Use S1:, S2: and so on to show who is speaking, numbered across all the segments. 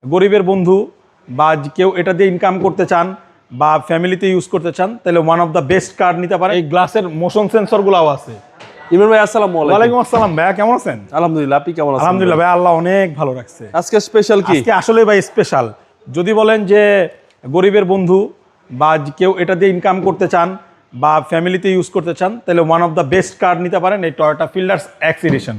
S1: গরিবের বন্ধু বা কেউ এটা দিয়ে ইনকাম করতে চান বা ফ্যামিলিতে ইউজ করতে চান তাহলে one of the best car নিতে পারে। এই গ্লাসের মোশন সেন্সরগুলোও আছে।
S2: ইমরান ভাই আসসালামু আলাইকুম।
S1: ওয়ালাইকুম আসসালাম ভাইয়া, কেমন আছেন?
S2: আলহামদুলিল্লাহ, আপনি কেমন আছেন?
S1: আলহামদুলিল্লাহ ভাই, আল্লাহ অনেক ভালো রাখছে।
S2: আজকে স্পেশাল কি?
S1: আজকে আসলে ভাই স্পেশাল। যদি বলেন যে গরিবের বন্ধু বা কেউ এটা দিয়ে ইনকাম করতে চান বা ফ্যামিলিতে ইউজ করতে চান তাহলে one of the best car নিতে পারেন এই Toyota fielders X edition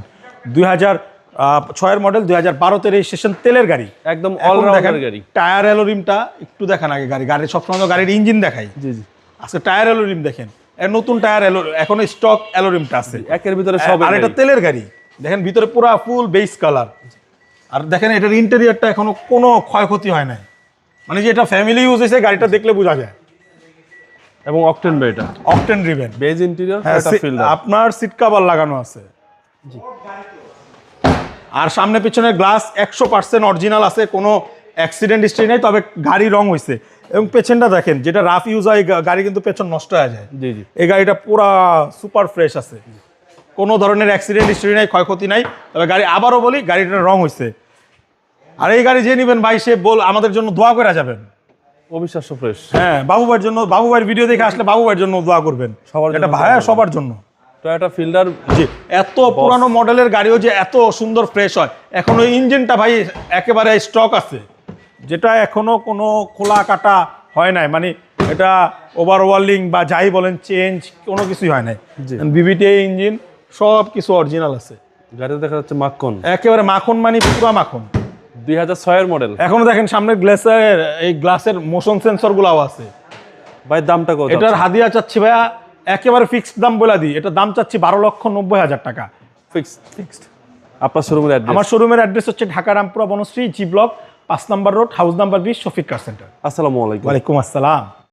S1: 2006 model, 2012-তে রেজিস্ট্রেশন, তেলের গাড়ি,
S2: একদম অলরাউন্ডার গাড়ি।
S1: টায়ার অ্যালোরিমটা একটু দেখেন আগে। গাড়ির সবসময় তো গাড়ির ইঞ্জিন দেখাই,
S2: জি জি।
S1: আজকে টায়ার অ্যালোরিম দেখেন। এর নতুন টায়ার এখন স্টক অ্যালোরিমটা আছে
S2: একের ভিতরে সব।
S1: আর এটা তেলের গাড়ি, দেখেন ভিতরে পুরা ফুল বেস কালার। আর দেখেন এটার ইন্টেরিয়রটা এখনো কোনো ক্ষয়ক্ষতি হয় নাই, মানে যে এটা ফ্যামিলি ইউজ হয়েছে গাড়িটা দেখলে বোঝা যায়।
S2: এবং অকটেন বেটা,
S1: octane driven,
S2: beige interior, Toyota fielder.
S1: আপনার সিট কভার লাগানো আছে। আর সামনে পিছনের গ্লাস 100% অরিজিনাল আছে, কোনো অ্যাক্সিডেন্ট হিস্ট্রি নেই, তবে গাড়ি রং হয়েছে। এবং পেছনটা দেখেন, যেটা রাফ ইউজ হয় গাড়ি কিন্তু পেছন নষ্ট হয়ে যায়।
S2: জি জি।
S1: এই গাড়িটা পুরা সুপার ফ্রেশ আছে, কোনো ধরনের অ্যাক্সিডেন্ট হিস্ট্রি নেই, ক্ষয়ক্ষতি নাই। তবে গাড়ি আবারও বলি, গাড়িটার রং হয়েছে। আর এই গাড়ি যে নেবেন ভাই, সে আমাদের জন্য দোয়া করে যাবেন।
S2: অবিশ্বাস্য ফ্রেশ।
S1: হ্যাঁ, বাবু ভাইয়ের জন্য, বাবু ভাইয়ের ভিডিও দেখে আসলে বাবু ভাইয়ের জন্য দোয়া করবেন।
S2: সবার জন্য
S1: এটা ভাইয়া সবার জন্য।
S2: টয়োটা ফিল্ডার,
S1: জি, এত পুরানো মডেলের গাড়িও যে এত সুন্দর ফ্রেশ হয়। এখনো ইঞ্জিনটা ভাই একেবারে স্টক আছে, যেটা এখনো কোনো খোলা কাটা হয় নাই, মানে এটা ওভারওয়ার্লিং বা যাই বলেন চেঞ্জ কোনো কিছুই হয় নাই। বিবিটি ইঞ্জিন, সব কিছু অরিজিনাল আছে।
S2: গাড়িতে দেখা যাচ্ছে মাখন,
S1: একেবারে মাখন, মানে পুরা মাখন।
S2: 2006 এর মডেল।
S1: এখনো দেখেন সামনের গ্লাসের মোশন সেন্সর গুলাও আছে।
S2: ভাই দামটা কত?
S1: এটার হাদিয়া চাচ্ছি ভাইয়া, একেবারে ফিক্সড দাম বলে দিই, এটার দাম চাচ্ছি 12,90,000 টাকা। ফিক্সড।
S2: আপনার শোরুমের অ্যাড্রেস?
S1: আমার শোরুমের অ্যাড্রেস হচ্ছে ঢাকা রামপুরা বনশ্রী, জি ব্লক, 5 নম্বর road, house number 20, Shafiq car centre.
S2: আসসালামু আলাইকুম।
S1: ওয়ালাইকুম আসসালাম।